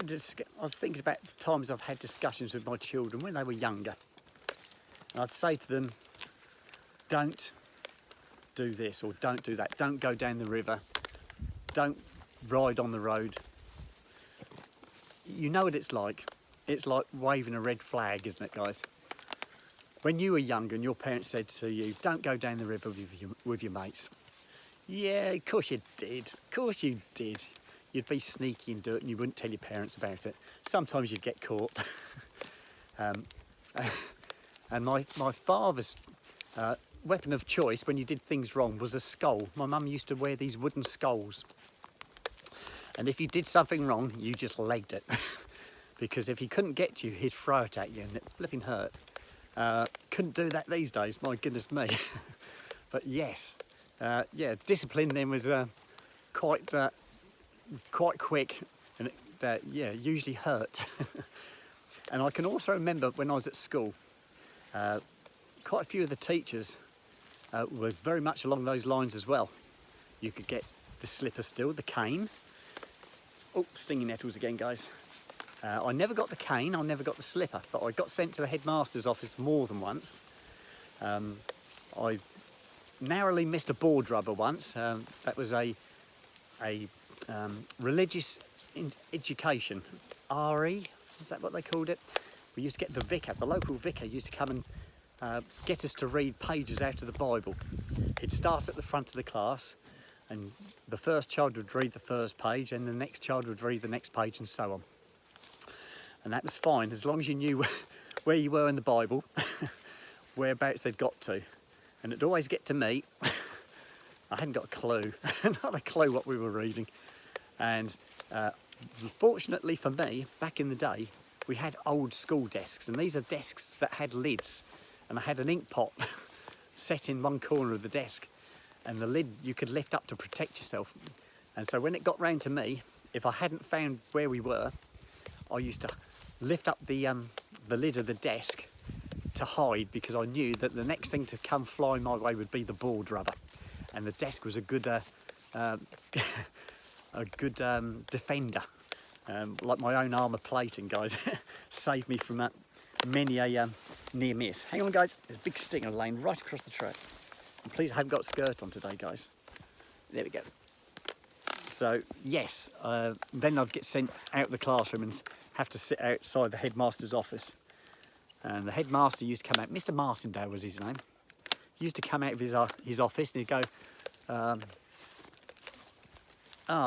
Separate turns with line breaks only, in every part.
I was thinking about times I've had discussions with my children when they were younger. And I'd say to them, don't do this or don't do that. Don't go down the river. Don't ride on the road. You know what it's like. It's like waving a red flag, isn't it, guys? When you were younger and your parents said to you, don't go down the river with your mates. Yeah, of course you did. Of course you did. You'd be sneaky and do it and you wouldn't tell your parents about it. Sometimes you'd get caught. And my father's weapon of choice when you did things wrong was a skull. My mum used to wear these wooden skulls. And if you did something wrong, you just legged it. Because if he couldn't get you, he'd throw it at you and it flipping hurt. Couldn't do that these days, my goodness me. But yes, yeah, discipline then was quite quick and it, yeah, usually hurt. And I can also remember when I was at school, quite a few of the teachers were very much along those lines as well. You could get the slipper still, the cane. Oh, stinging nettles again, guys. I never got the cane, I never got the slipper, but I got sent to the headmaster's office more than once. I narrowly missed a board rubber once. That was a religious education, RE, is that what they called it? We used to get the vicar, the local vicar used to come and get us to read pages out of the Bible. He'd start at the front of the class and the first child would read the first page and the next child would read the next page and so on. And that was fine as long as you knew where you were in the Bible, whereabouts they'd got to. And it'd always get to me. I hadn't got a clue, not a clue what we were reading. And fortunately for me, back in the day, we had old school desks, and these are desks that had lids. And I had an ink pot set in one corner of the desk, and the lid you could lift up to protect yourself. And so when it got round to me, if I hadn't found where we were, I used to lift up the lid of the desk to hide, because I knew that the next thing to come flying my way would be the board rubber. And the desk was a good defender, like my own armour plating, guys. Saved me from many a near miss. Hang on, guys, there's a big stinger laying right across the track. And please, I haven't got a skirt on today, guys. There we go. So yes, then I'd get sent out of the classroom and have to sit outside the headmaster's office. And the headmaster used to come out, Mr. Martindale was his name. He used to come out of his office and he'd go,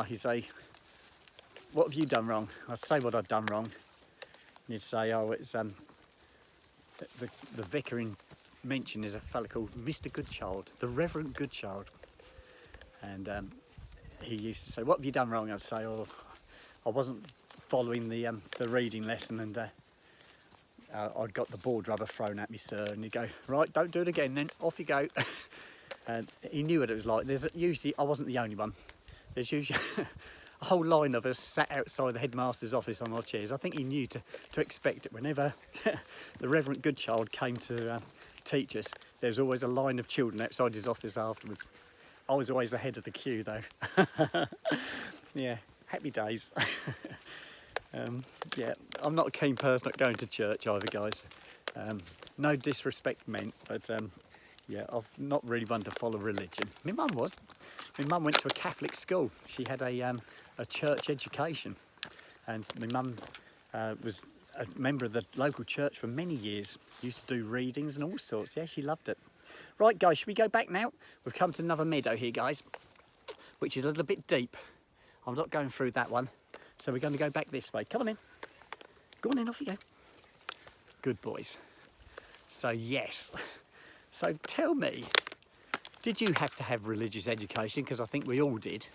he'd say, what have you done wrong? I'd say what I'd done wrong. And he'd say, oh, it's the vicar in mention is a fella called Mr. Goodchild, the Reverend Goodchild. And he used to say, what have you done wrong? I'd say, oh, I wasn't following the reading lesson and I'd got the board rubber thrown at me, sir. And he'd go, right, don't do it again then, off you go. And he knew what it was like. I wasn't the only one. There's usually a whole line of us sat outside the headmaster's office on our chairs. I think he knew to expect it. Whenever the Reverend Goodchild came to teach us, there was always a line of children outside his office afterwards. I was always the head of the queue though. Yeah, happy days. Yeah, I'm not a keen person at going to church either, guys. No disrespect meant, but yeah, I've not really one to follow religion. My mum was. My mum went to a Catholic school. She had a church education, and my mum was a member of the local church for many years. Used to do readings and all sorts. Yeah, she loved it. Right, guys, should we go back now? We've come to another meadow here, guys, which is a little bit deep. I'm not going through that one, so we're going to go back this way. Come on in. Go on in, off you go. Good boys. So, yes. So, tell me, did you have to have religious education? Because I think we all did.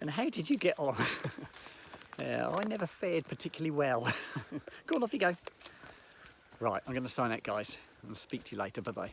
And how did you get on? Yeah, I never fared particularly well. Go on, off you go. Right, I'm going to sign out, guys. I'll speak to you later. Bye-bye.